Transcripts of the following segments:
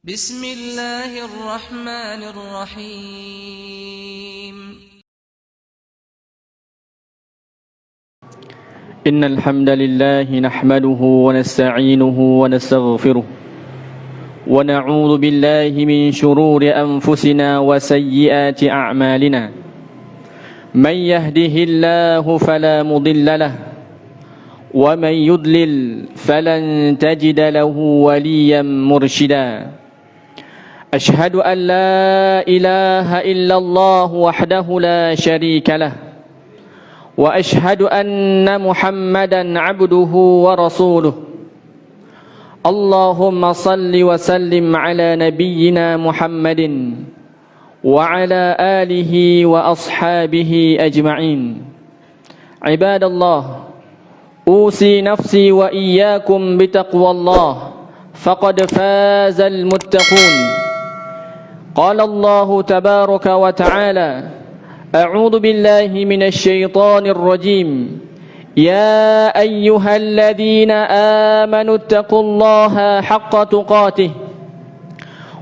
بسم الله الرحمن الرحيم إن الحمد لله نحمده ونستعينه ونستغفره ونعوذ بالله من شرور أنفسنا وسيئات أعمالنا من يهده الله فلا مضل له ومن يضلل فلن تجد له وليا مرشدا أشهد أن لا إله إلا الله وحده لا شريك له وأشهد أن محمدا عبده ورسوله اللهم صل وسلم على نبينا محمد وعلى آله وأصحابه أجمعين عباد الله أوصي نفسي وإياكم بتقوى الله فقد فاز المتقون قال الله تبارك وتعالى أعوذ بالله من الشيطان الرجيم يا أيها الذين آمنوا اتقوا الله حق تقاته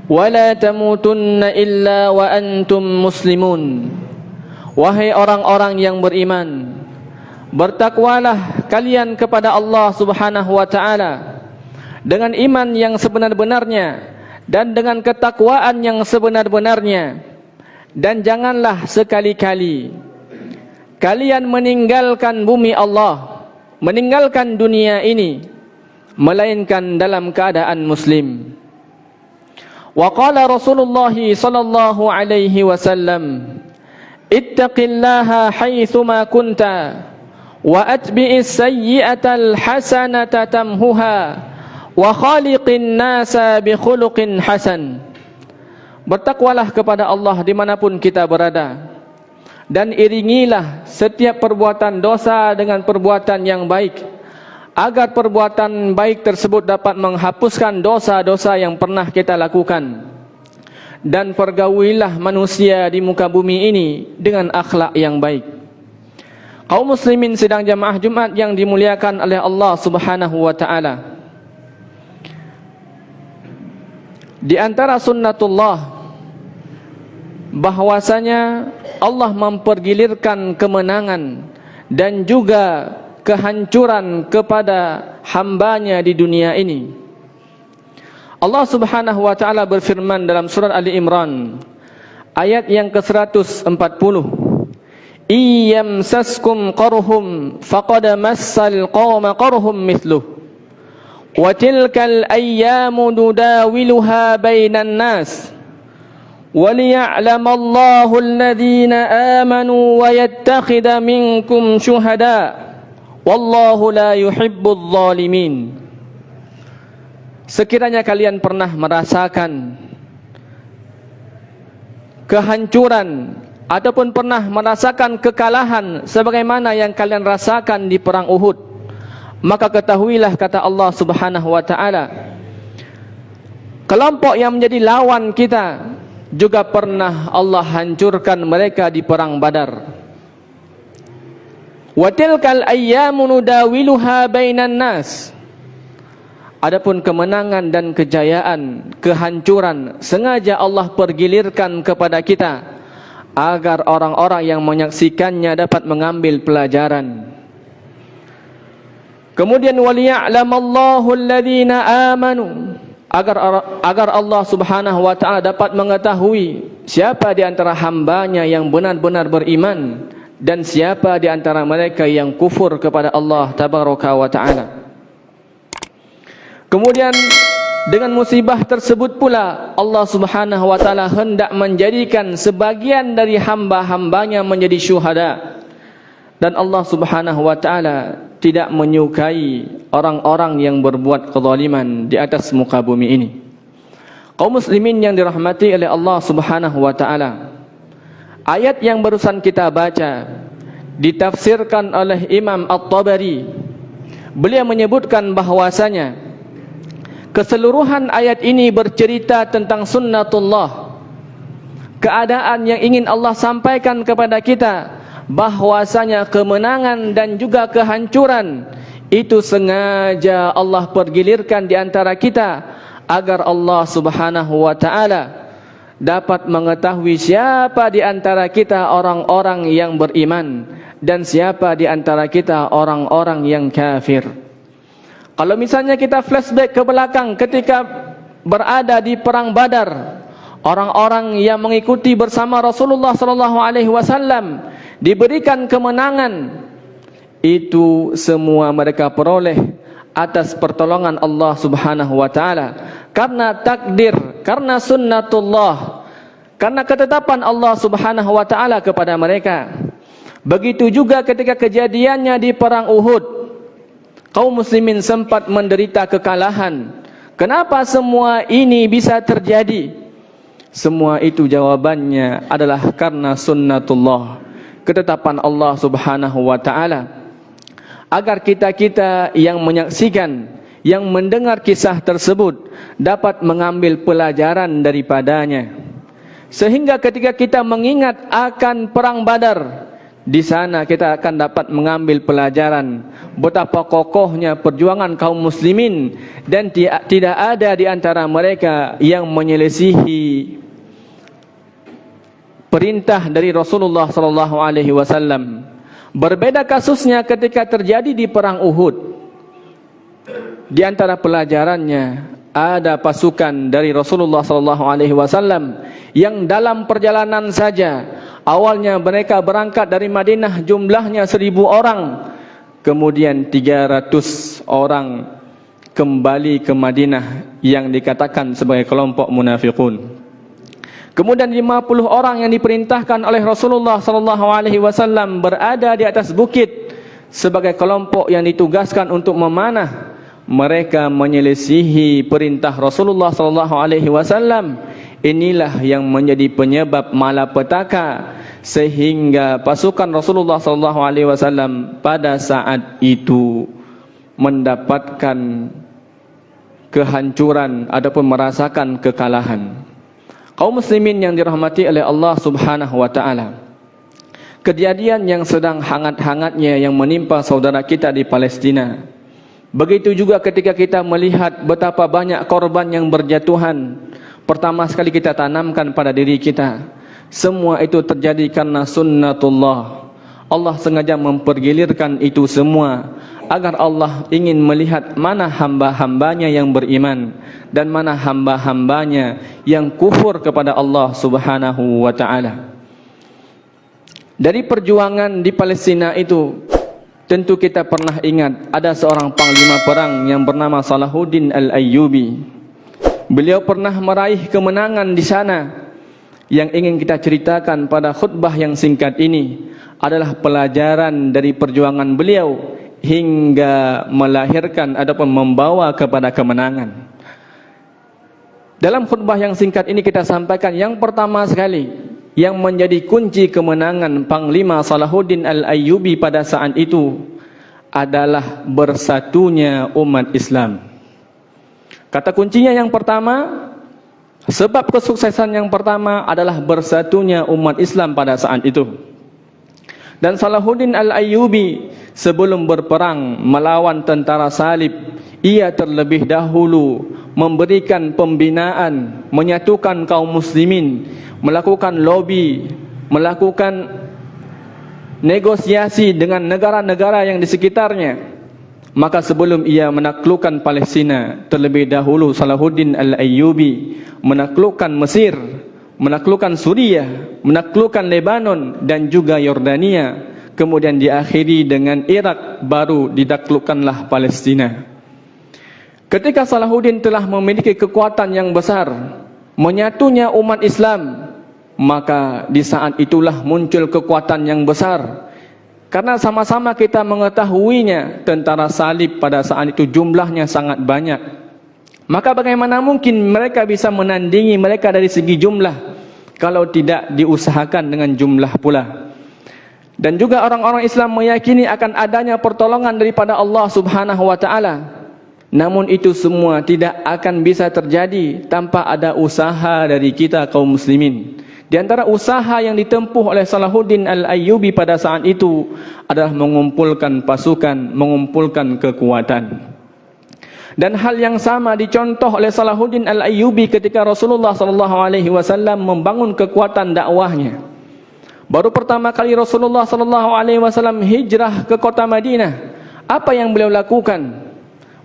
ولا تموتن إلا وأنتم مسلمون. Wahai orang-orang yang beriman, bertakwalah kalian kepada Allah Subhanahu wa taala dengan iman yang sebenar-benarnya dan dengan ketakwaan yang sebenar-benarnya, dan janganlah sekali-kali kalian meninggalkan bumi Allah, meninggalkan dunia ini, melainkan dalam keadaan muslim. Wa qala Rasulullah sallallahu alaihi wasallam, ittaqillaha haitsuma kunta wa atbi'is sayyi'atal hasanata tamhuha wa khaliqin nasa bi khuluqin hasan. Bertakwalah kepada Allah dimanapun kita berada, dan iringilah setiap perbuatan dosa dengan perbuatan yang baik, agar perbuatan baik tersebut dapat menghapuskan dosa-dosa yang pernah kita lakukan. Dan pergaulilah manusia di muka bumi ini dengan akhlak yang baik. Kaum muslimin sidang jamaah Jumat yang dimuliakan oleh Allah Subhanahu wa taala, di antara sunnatullah bahwasanya Allah mempergilirkan kemenangan dan juga kehancuran kepada hambanya di dunia ini. Allah Subhanahu wa taala berfirman dalam surat Ali Imran ayat yang ke-140, iyamsaskum qarhum faqad massal qauma qarhum mithluh wa tilkal ayyamu nudawiluha bainan nas wa liya'lamallahu alladhina amanu wa yattakhidha minkum syuhada wallahu la yuhibbudz zalimin. Sekiranya kalian pernah merasakan kehancuran ataupun pernah merasakan kekalahan sebagaimana yang kalian rasakan di perang Uhud, maka ketahuilah, kata Allah Subhanahu wa taala, kelompok yang menjadi lawan kita juga pernah Allah hancurkan mereka di perang Badar. Wa tilkal ayyamu nudawiluha bainan nas. Adapun kemenangan dan kejayaan, kehancuran sengaja Allah pergilirkan kepada kita agar orang-orang yang menyaksikannya dapat mengambil pelajaran. Kemudian waliya'lamallahu alladhina amanu, agar Allah Subhanahu wa taala dapat mengetahui siapa di antara hambanya yang benar-benar beriman dan siapa di antara mereka yang kufur kepada Allah tabaraka wa taala. Kemudian dengan musibah tersebut pula Allah Subhanahu wa taala hendak menjadikan sebagian dari hamba-hambanya menjadi syuhada, dan Allah Subhanahu wa taala tidak menyukai orang-orang yang berbuat kezaliman di atas muka bumi ini. Kaum muslimin yang dirahmati oleh Allah Subhanahu wa taala, ayat yang barusan kita baca ditafsirkan oleh Imam At-Tabari. Beliau menyebutkan bahwasanya keseluruhan ayat ini bercerita tentang sunnatullah, keadaan yang ingin Allah sampaikan kepada kita, bahwasanya kemenangan dan juga kehancuran itu sengaja Allah pergilirkan di antara kita agar Allah Subhanahu wa taala dapat mengetahui siapa di antara kita orang-orang yang beriman dan siapa di antara kita orang-orang yang kafir. Kalau misalnya kita flashback ke belakang ketika berada di perang Badar, orang-orang yang mengikuti bersama Rasulullah sallallahu alaihi wasallam diberikan kemenangan, itu semua mereka peroleh atas pertolongan Allah Subhanahu wa taala, karena takdir, karena sunnatullah, karena ketetapan Allah Subhanahu wa taala kepada mereka. Begitu juga ketika kejadiannya di perang Uhud, kaum muslimin sempat menderita kekalahan. Kenapa semua ini bisa terjadi? Semua itu jawabannya adalah karena sunnatullah, ketetapan Allah Subhanahu wa taala. Agar kita-kita yang menyaksikan, yang mendengar kisah tersebut dapat mengambil pelajaran daripadanya. Sehingga ketika kita mengingat akan perang Badar, di sana kita akan dapat mengambil pelajaran betapa kokohnya perjuangan kaum muslimin dan tidak ada di antara mereka yang menyelisihi perintah dari Rasulullah sallallahu alaihi wasallam. Berbeda kasusnya ketika terjadi di perang Uhud. Di antara pelajarannya ada pasukan dari Rasulullah sallallahu alaihi wasallam yang dalam perjalanan saja awalnya mereka berangkat dari Madinah jumlahnya 1000 orang, kemudian 300 orang kembali ke Madinah yang dikatakan sebagai kelompok munafiqun. Kemudian 50 orang yang diperintahkan oleh Rasulullah sallallahu alaihi wasallam berada di atas bukit sebagai kelompok yang ditugaskan untuk memanah. Mereka menyelisihi perintah Rasulullah sallallahu alaihi wasallam. Inilah yang menjadi penyebab malapetaka sehingga pasukan Rasulullah sallallahu alaihi wasallam pada saat itu mendapatkan kehancuran ataupun merasakan kekalahan. Kaum muslimin yang dirahmati oleh Allah Subhanahu wa taala, kejadian yang sedang hangat-hangatnya yang menimpa saudara kita di Palestina. Begitu juga ketika kita melihat betapa banyak korban yang berjatuhan. Pertama sekali kita tanamkan pada diri kita, semua itu terjadi karena sunnatullah. Allah sengaja mempergilirkan itu semua agar Allah ingin melihat mana hamba-hambanya yang beriman dan mana hamba-hambanya yang kufur kepada Allah Subhanahu wa ta'ala. Dari perjuangan di Palestina itu, tentu kita pernah ingat ada seorang panglima perang yang bernama Salahuddin Al-Ayyubi. Beliau pernah meraih kemenangan di sana. Yang ingin kita ceritakan pada khutbah yang singkat ini adalah pelajaran dari perjuangan beliau hingga melahirkan ataupun membawa kepada kemenangan. Dalam khutbah yang singkat ini kita sampaikan yang pertama sekali yang menjadi kunci kemenangan Panglima Salahuddin Al-Ayyubi pada saat itu adalah bersatunya umat Islam. Kata kuncinya yang pertama, sebab kesuksesan yang pertama adalah bersatunya umat Islam pada saat itu. Dan Salahuddin Al-Ayyubi sebelum berperang melawan tentara salib, ia terlebih dahulu memberikan pembinaan, menyatukan kaum muslimin, melakukan lobby, melakukan negosiasi dengan negara-negara yang di sekitarnya. Maka sebelum ia menaklukkan Palestina, terlebih dahulu Salahuddin Al-Ayyubi menaklukkan Mesir, menaklukkan Suriah, menaklukkan Lebanon dan juga Yordania. Kemudian diakhiri dengan Irak, baru ditaklukkanlah Palestina. Ketika Salahuddin telah memiliki kekuatan yang besar, menyatunya umat Islam, maka di saat itulah muncul kekuatan yang besar. Karena sama-sama kita mengetahuinya, tentara salib pada saat itu jumlahnya sangat banyak. Maka bagaimana mungkin mereka bisa menandingi mereka dari segi jumlah kalau tidak diusahakan dengan jumlah pula. Dan juga orang-orang Islam meyakini akan adanya pertolongan daripada Allah Subhanahu wa ta'ala. Namun itu semua tidak akan bisa terjadi tanpa ada usaha dari kita kaum muslimin. Di antara usaha yang ditempuh oleh Salahuddin Al-Ayyubi pada saat itu adalah mengumpulkan pasukan, mengumpulkan kekuatan. Dan hal yang sama dicontoh oleh Salahuddin Al-Ayyubi ketika Rasulullah SAW membangun kekuatan dakwahnya. Baru pertama kali Rasulullah SAW hijrah ke kota Madinah, apa yang beliau lakukan?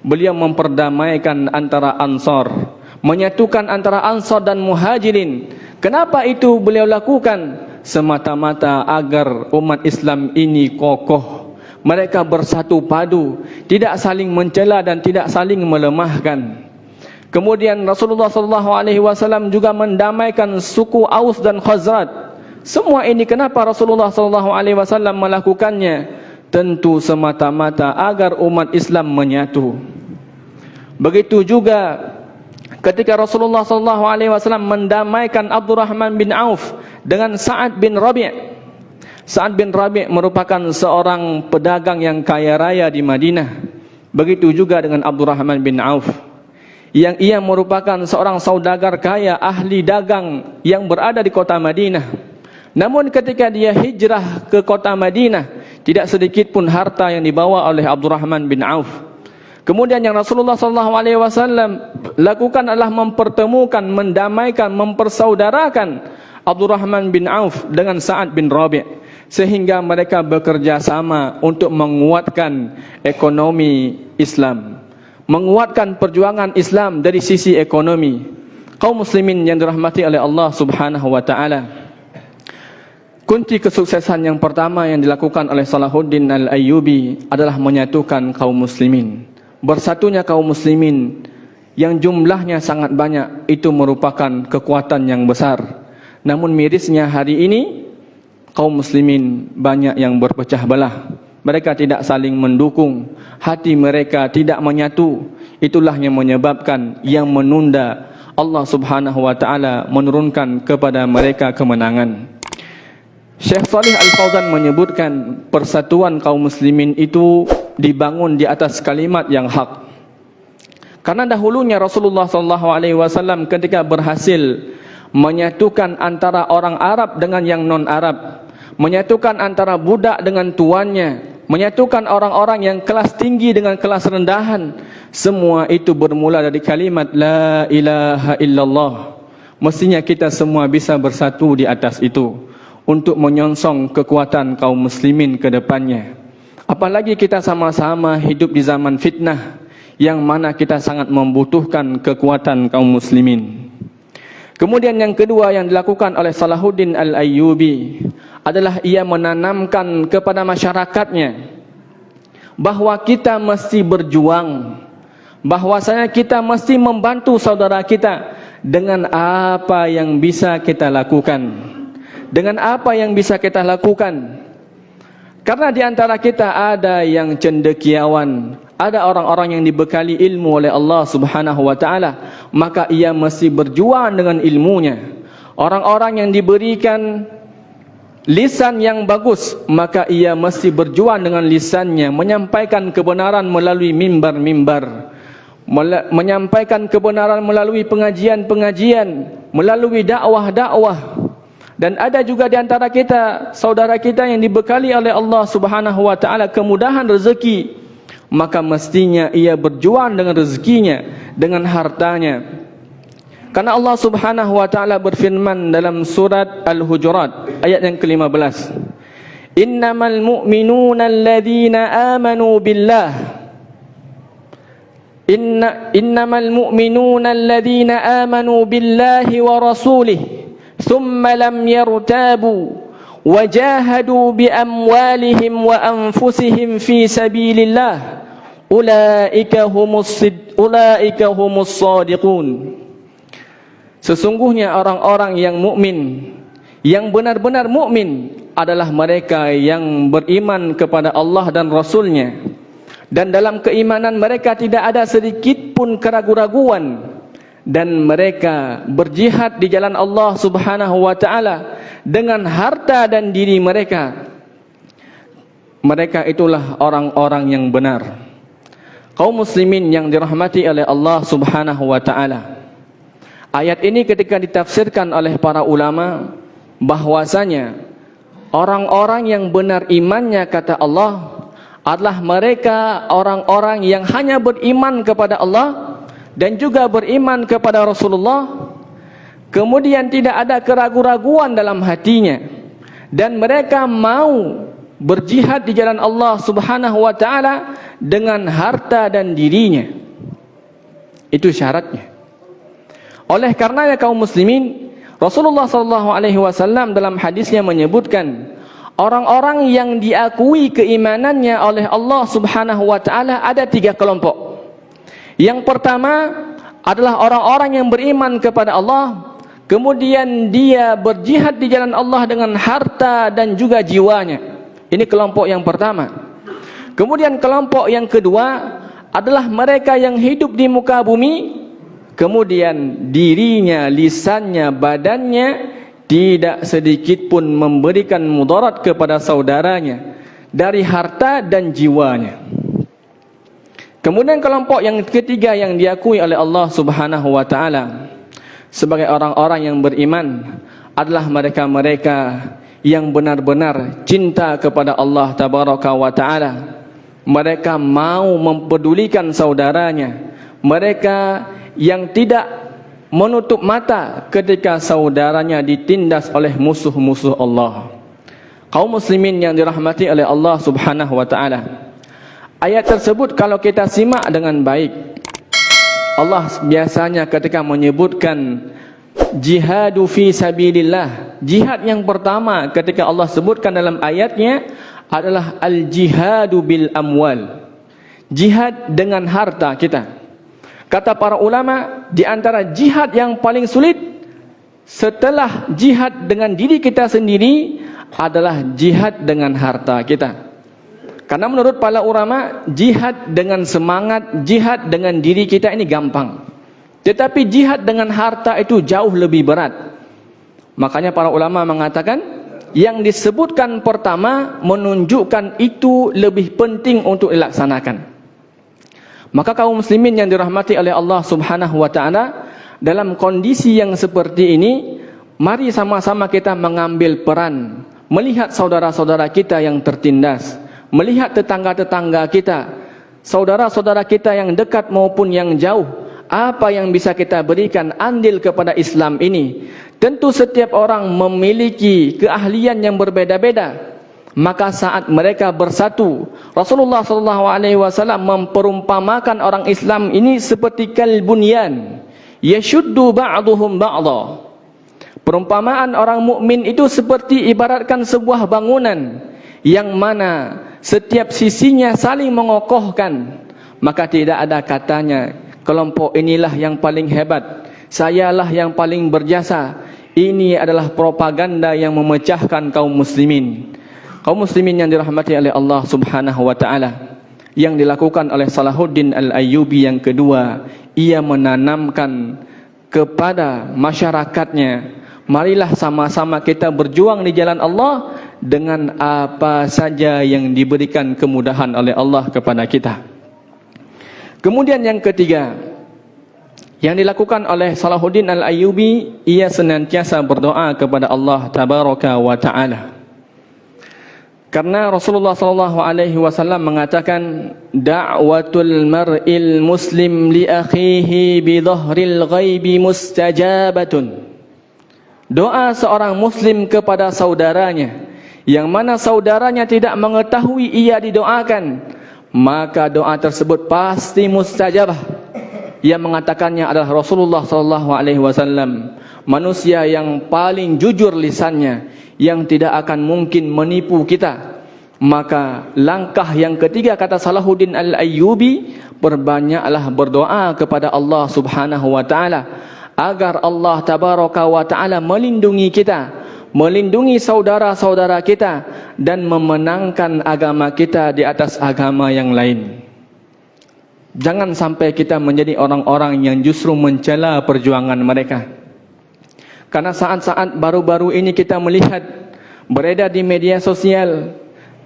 Beliau memperdamaikan antara Ansar, menyatukan antara Ansar dan Muhajirin. Kenapa itu beliau lakukan? Semata-mata agar umat Islam ini kokoh, mereka bersatu padu, tidak saling mencela dan tidak saling melemahkan. Kemudian Rasulullah SAW juga mendamaikan suku Aus dan Khazraj. Semua ini kenapa Rasulullah SAW melakukannya? Tentu semata-mata agar umat Islam menyatu. Begitu juga ketika Rasulullah SAW mendamaikan Abdurrahman bin Auf dengan Sa'ad bin Rabi'. Sa'ad bin Rabi' merupakan seorang pedagang yang kaya raya di Madinah. Begitu juga dengan Abdurrahman bin Auf, yang ia merupakan seorang saudagar kaya, ahli dagang yang berada di kota Madinah. Namun ketika dia hijrah ke kota Madinah, tidak sedikit pun harta yang dibawa oleh Abdurrahman bin Auf. Kemudian yang Rasulullah SAW lakukan adalah mempertemukan, mendamaikan, mempersaudarakan Abdurrahman bin Auf dengan Sa'ad bin Rabi', sehingga mereka bekerja sama untuk menguatkan ekonomi Islam, menguatkan perjuangan Islam dari sisi ekonomi. Kaum muslimin yang dirahmati oleh Allah Subhanahu wa taala, kunci kesuksesan yang pertama yang dilakukan oleh Salahuddin Al-Ayyubi adalah menyatukan kaum muslimin. Bersatunya kaum muslimin yang jumlahnya sangat banyak itu merupakan kekuatan yang besar. Namun mirisnya hari ini kaum muslimin banyak yang berpecah belah. Mereka tidak saling mendukung, hati mereka tidak menyatu. Itulah yang menyebabkan, yang menunda Allah Subhanahu wa taala menurunkan kepada mereka kemenangan. Syekh Shalih Al-Fauzan menyebutkan persatuan kaum muslimin itu dibangun di atas kalimat yang hak. Karena dahulunya Rasulullah SAW ketika berhasil menyatukan antara orang Arab dengan yang non-Arab, menyatukan antara budak dengan tuannya, menyatukan orang-orang yang kelas tinggi dengan kelas rendahan, semua itu bermula dari kalimat La ilaha illallah. Mestinya kita semua bisa bersatu di atas itu untuk menyongsong kekuatan kaum muslimin ke depannya. Apalagi kita sama-sama hidup di zaman fitnah, yang mana kita sangat membutuhkan kekuatan kaum muslimin. Kemudian yang kedua yang dilakukan oleh Salahuddin Al-Ayyubi adalah ia menanamkan kepada masyarakatnya bahawa kita mesti berjuang, bahwasanya kita mesti membantu saudara kita dengan apa yang bisa kita lakukan. Dengan apa yang bisa kita lakukan. Karena di antara kita ada yang cendekiawan, ada orang-orang yang dibekali ilmu oleh Allah Subhanahu wa taala, maka ia mesti berjuang dengan ilmunya. Orang-orang yang diberikan lisan yang bagus, maka ia mesti berjuang dengan lisannya, menyampaikan kebenaran melalui mimbar-mimbar, menyampaikan kebenaran melalui pengajian-pengajian, melalui dakwah-dakwah. Dan ada juga di antara kita, saudara kita yang dibekali oleh Allah Subhanahu wa taala kemudahan rezeki, maka mestinya ia berjuang dengan rezekinya, dengan hartanya. Karena Allah Subhanahu wa taala berfirman dalam surat Al-Hujurat ayat yang ke-15, Innamal mu'minuna alladhina amanu billah Innamal mu'minuna alladhina amanu billahi wa rasulih thumma lam yartabu wajahadu bi amwalihim wa anfusihim fi sabilillah ulaika humus shadiqun. Sesungguhnya orang-orang yang mukmin, yang benar-benar mukmin adalah mereka yang beriman kepada Allah dan Rasulnya, dan dalam keimanan mereka tidak ada sedikit pun keraguan-raguan, dan mereka berjihad di jalan Allah Subhanahu wa taala dengan harta dan diri mereka. Mereka itulah orang-orang yang benar. Kaum muslimin yang dirahmati oleh Allah Subhanahu wa taala. Ayat ini ketika ditafsirkan oleh para ulama, bahwasanya orang-orang yang benar imannya, kata Allah, adalah mereka orang-orang yang hanya beriman kepada Allah dan juga beriman kepada Rasulullah, kemudian tidak ada keraguan-raguan dalam hatinya, dan mereka mau berjihad di jalan Allah Subhanahu wa taala dengan harta dan dirinya. Itu syaratnya. Oleh karenanya kaum muslimin, Rasulullah SAW dalam hadisnya menyebutkan orang-orang yang diakui keimanannya oleh Allah Subhanahu wa taala ada 3 kelompok. Yang pertama adalah orang-orang yang beriman kepada Allah, kemudian dia berjihad di jalan Allah dengan harta dan juga jiwanya. Ini kelompok yang pertama. Kemudian kelompok yang kedua adalah mereka yang hidup di muka bumi, kemudian dirinya, lisannya, badannya tidak sedikit pun memberikan mudarat kepada saudaranya dari harta dan jiwanya. Kemudian kelompok yang ketiga yang diakui oleh Allah Subhanahu wa taala sebagai orang-orang yang beriman adalah mereka-mereka yang benar-benar cinta kepada Allah Tabaraka wa taala. Mereka mau mempedulikan saudaranya. Mereka yang tidak menutup mata ketika saudaranya ditindas oleh musuh-musuh Allah. Kaum muslimin yang dirahmati oleh Allah Subhanahu wa taala, ayat tersebut kalau kita simak dengan baik, Allah biasanya ketika menyebutkan jihadu fi sabilillah, jihad yang pertama ketika Allah sebutkan dalam ayatnya adalah al-jihadu bil amwal, jihad dengan harta kita. Kata para ulama, di antara jihad yang paling sulit setelah jihad dengan diri kita sendiri adalah jihad dengan harta kita. Karena menurut para ulama, jihad dengan semangat, jihad dengan diri kita ini gampang. Tetapi jihad dengan harta itu jauh lebih berat. Makanya para ulama mengatakan, yang disebutkan pertama menunjukkan itu lebih penting untuk dilaksanakan. Maka kaum muslimin yang dirahmati oleh Allah Subhanahu wa taala, dalam kondisi yang seperti ini, mari sama-sama kita mengambil peran, melihat saudara-saudara kita yang tertindas, melihat tetangga-tetangga kita, saudara-saudara kita yang dekat maupun yang jauh, apa yang bisa kita berikan andil kepada Islam ini. Tentu setiap orang memiliki keahlian yang berbeda-beda. Maka saat mereka bersatu, Rasulullah SAW memperumpamakan orang Islam ini seperti kalbunyan yashuddu ba'duhum ba'dha. Perumpamaan orang mukmin itu seperti ibaratkan sebuah bangunan yang mana setiap sisinya saling mengokohkan. Maka tidak ada katanya kelompok inilah yang paling hebat, sayalah yang paling berjasa. Ini adalah propaganda yang memecahkan kaum muslimin. Kaum muslimin yang dirahmati oleh Allah Subhanahu wa taala, yang dilakukan oleh Salahuddin Al-Ayyubi yang kedua, ia menanamkan kepada masyarakatnya, marilah sama-sama kita berjuang di jalan Allah dengan apa saja yang diberikan kemudahan oleh Allah kepada kita. Kemudian yang ketiga yang dilakukan oleh Salahuddin Al-Ayyubi, ia senantiasa berdoa kepada Allah Tabaraka wa taala. Karena Rasulullah SAW mengatakan, da'watul mar'il muslim li akhihi bi dhahril ghaibi mustajabatun. Doa seorang muslim kepada saudaranya, yang mana saudaranya tidak mengetahui ia didoakan, maka doa tersebut pasti mustajabah. Yang mengatakannya adalah Rasulullah SAW, manusia yang paling jujur lisannya, yang tidak akan mungkin menipu kita. Maka langkah yang ketiga, kata Salahuddin Al-Ayyubi, perbanyaklah berdoa kepada Allah Subhanahu wa taala agar Allah Tabaraka wa taala melindungi kita, melindungi saudara-saudara kita, dan memenangkan agama kita di atas agama yang lain. Jangan sampai kita menjadi orang-orang yang justru mencela perjuangan mereka. Karena saat-saat baru-baru ini kita melihat beredar di media sosial,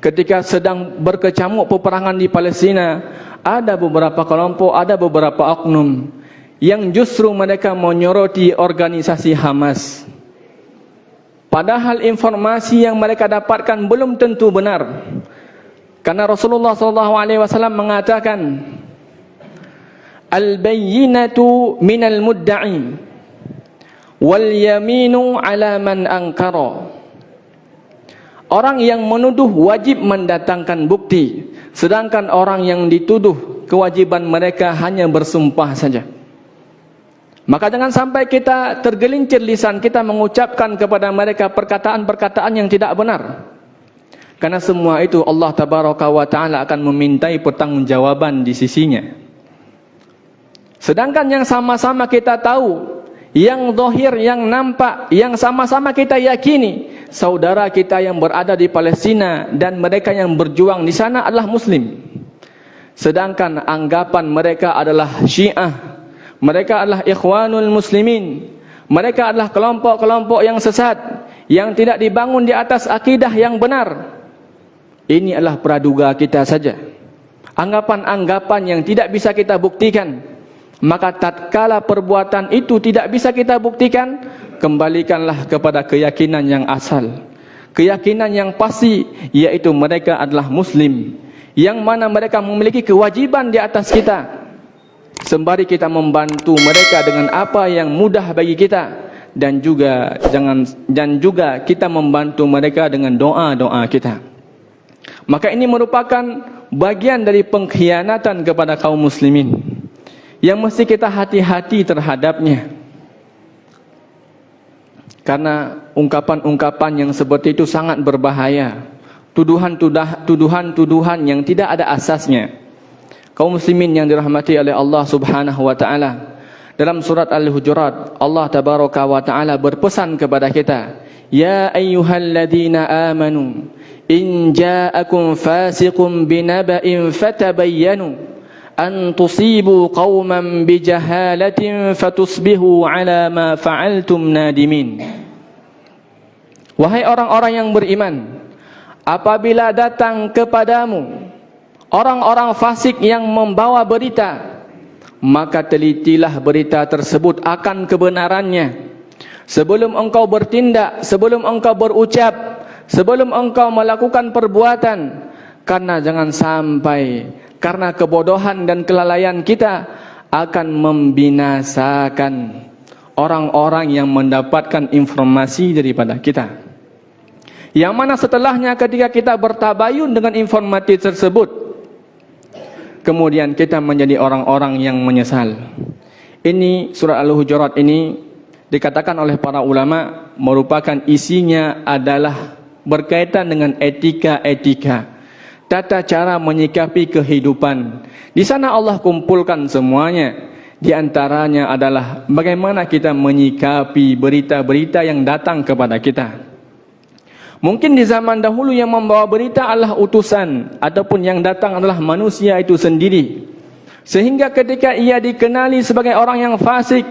ketika sedang berkecamuk peperangan di Palestina, ada beberapa kelompok, ada beberapa oknum yang justru mereka menyoroti organisasi Hamas. Padahal informasi yang mereka dapatkan belum tentu benar. Karena Rasulullah SAW mengatakan, al-bayyinatu minal mudda'i wal yaminu ala man ankara. Orang yang menuduh wajib mendatangkan bukti, sedangkan orang yang dituduh kewajiban mereka hanya bersumpah saja. Maka jangan sampai kita tergelincir lisan kita mengucapkan kepada mereka perkataan-perkataan yang tidak benar. Karena semua itu Allah Tabaraka wa Ta'ala akan memintai pertanggungjawaban di sisinya. Sedangkan yang sama-sama kita tahu, yang zahir, yang nampak, yang sama-sama kita yakini, saudara kita yang berada di Palestina dan mereka yang berjuang di sana adalah Muslim. Sedangkan anggapan mereka adalah Syiah, mereka adalah Ikhwanul Muslimin, mereka adalah kelompok-kelompok yang sesat, yang tidak dibangun di atas akidah yang benar. Ini adalah praduga kita saja, anggapan-anggapan yang tidak bisa kita buktikan. Maka tatkala perbuatan itu tidak bisa kita buktikan, kembalikanlah kepada keyakinan yang asal, keyakinan yang pasti, yaitu mereka adalah Muslim, yang mana mereka memiliki kewajiban di atas kita, sembari kita membantu mereka dengan apa yang mudah bagi kita, dan juga kita membantu mereka dengan doa-doa kita. Maka ini merupakan bagian dari pengkhianatan kepada kaum muslimin yang mesti kita hati-hati terhadapnya. Karena ungkapan-ungkapan yang seperti itu sangat berbahaya, tuduhan-tuduhan yang tidak ada asasnya. Kaum muslimin yang dirahmati oleh Allah Subhanahu wa Ta'ala, dalam surat Al-Hujurat Allah Tabaraka wa Ta'ala berpesan kepada kita, ya ayyuhalladzina amanu in ja'akum fasiqun binaba'in fatabayyanu an tusibu qauman bijahalatin fatusbihu ala ma fa'altum nadimin. Wahai orang-orang yang beriman, apabila datang kepadamu orang-orang fasik yang membawa berita, maka telitilah berita tersebut akan kebenarannya sebelum engkau bertindak, sebelum engkau berucap, sebelum engkau melakukan perbuatan. Karena jangan sampai karena kebodohan dan kelalaian kita akan membinasakan orang-orang yang mendapatkan informasi daripada kita, yang mana setelahnya ketika kita bertabayun dengan informasi tersebut, kemudian kita menjadi orang-orang yang menyesal. Ini surah Al-Hujurat ini dikatakan oleh para ulama merupakan isinya adalah berkaitan dengan etika-etika, tata cara menyikapi kehidupan. Di sana Allah kumpulkan semuanya. Di antaranya adalah bagaimana kita menyikapi berita-berita yang datang kepada kita. Mungkin di zaman dahulu yang membawa berita adalah utusan, ataupun yang datang adalah manusia itu sendiri. Sehingga ketika ia dikenali sebagai orang yang fasik,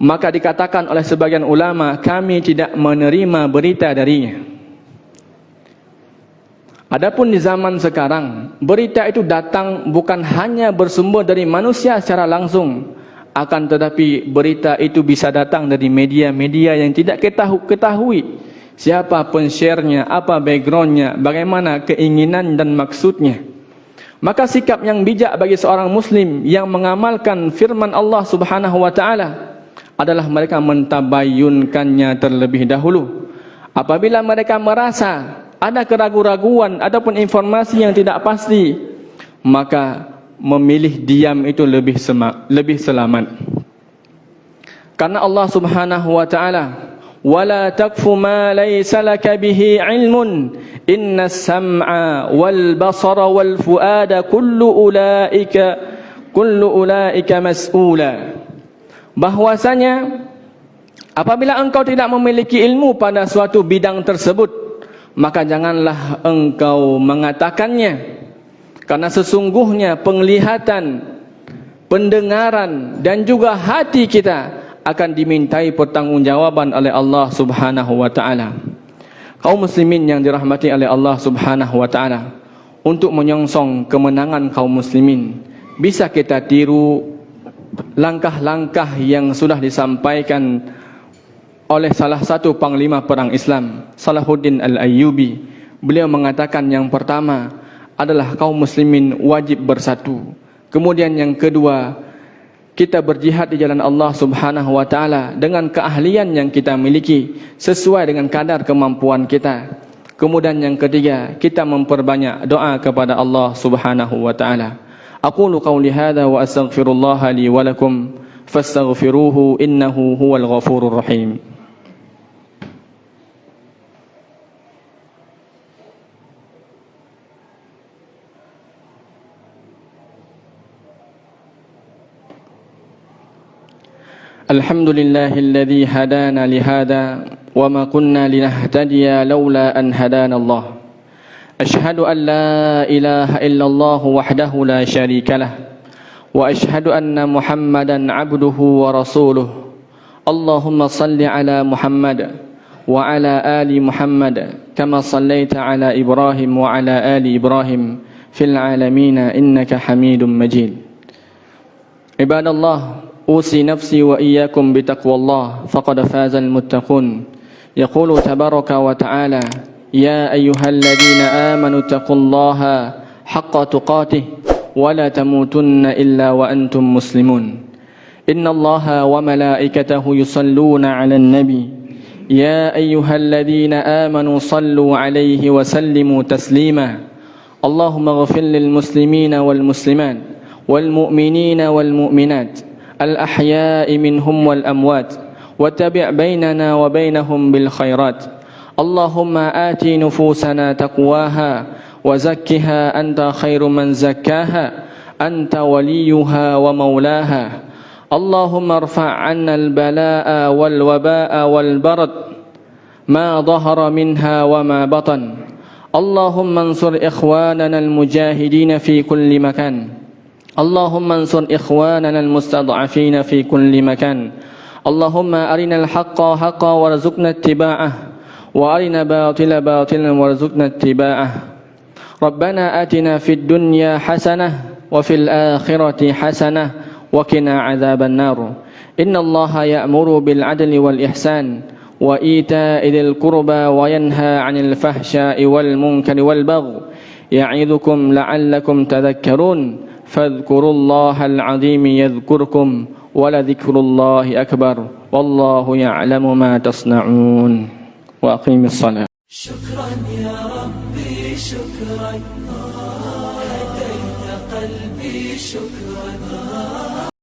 maka dikatakan oleh sebagian ulama, kami tidak menerima berita darinya. Adapun di zaman sekarang, berita itu datang bukan hanya bersumber dari manusia secara langsung, akan tetapi berita itu bisa datang dari media-media yang tidak ketahui siapa penshare-nya, apa background-nya, bagaimana keinginan dan maksudnya. Maka sikap yang bijak bagi seorang muslim yang mengamalkan firman Allah Subhanahu wa Ta'ala adalah mereka mentabayunkannya terlebih dahulu. Apabila mereka merasa ada keraguan-raguan ataupun informasi yang tidak pasti, maka memilih diam itu lebih selamat. Karena Allah Subhanahu wa Ta'ala, wala taqfu ma laysa laka bihi ilmun innas sam'a wal basara wal fuada kullu ulaika mas'ula. Bahwasanya apabila engkau tidak memiliki ilmu pada suatu bidang tersebut, maka janganlah engkau mengatakannya. Karena sesungguhnya penglihatan, pendengaran dan juga hati kita akan dimintai pertanggungjawaban oleh Allah Subhanahu wa Ta'ala. Kaum muslimin yang dirahmati oleh Allah Subhanahu wa Ta'ala, untuk menyongsong kemenangan kaum muslimin, bisa kita tiru langkah-langkah yang sudah disampaikan oleh salah satu panglima perang Islam, Salahuddin Al-Ayyubi. Beliau mengatakan yang pertama, adalah kaum muslimin wajib bersatu. Kemudian yang kedua, kita berjihad di jalan Allah Subhanahu wa taala dengan keahlian yang kita miliki sesuai dengan kadar kemampuan kita. Kemudian yang ketiga, kita memperbanyak doa kepada Allah Subhanahu wa taala. Aqulu qawli hadza wa astaghfirullah li wa lakum fastaghfiruhu innahu huwal ghafurur rahim. Alhamdulillah alladhi hadana lihada wa ma kunna linahtadiya laula an hadana Allah. Ashhadu an la ilaha illallah wahdahu la syarika lah wa ashhadu anna Muhammadan abduhu wa rasuluh. Allahumma salli ala Muhammad wa ala ali Muhammad kama sallaita ala Ibrahim wa ala ali Ibrahim fil alamin innaka Hamidum Majid. Ibadallah, أوصي نفسي وإياكم بتقوى الله فقد فاز المتقون. يقول تبارك وتعالى: يا أيها الذين آمنوا اتقوا الله حق تقاته ولا تموتن إلا وأنتم مسلمون. إن الله وملائكته يصلون على النبي يا أيها الذين آمنوا صلوا عليه وسلموا تسليما. اللهم اغفر للمسلمين والمسلمات والمؤمنين والمؤمنات الأحياء منهم والأموات واتبع بيننا وبينهم بالخيرات. اللهم آت نفوسنا تقواها وزكها أنت خير من زكاها أنت وليها ومولاها. اللهم ارفع عنا البلاء والوباء والبرد ما ظهر منها وما بطن. اللهم انصر إخواننا المجاهدين في كل مكان. اللهم انصر إخواننا المستضعفين في كل مكان. اللهم أرنا الحق حقا وارزقنا اتباعه وأرنا باطل باطلا وارزقنا اتباعه. ربنا آتنا في الدنيا حسنة وفي الآخرة حسنة وقنا عذاب النار. إن الله يأمر بالعدل والإحسان وإيتاء ذي القربى وينهى عن الفحشاء والمنكر والبغي يعظكم لعلكم تذكرون. فاذكروا الله العظيم يذكركم ولذكر الله أكبر والله يعلم ما تصنعون. وأقيم الصلاة. شكرا يا ربي شكرا هديت قلبي شكرا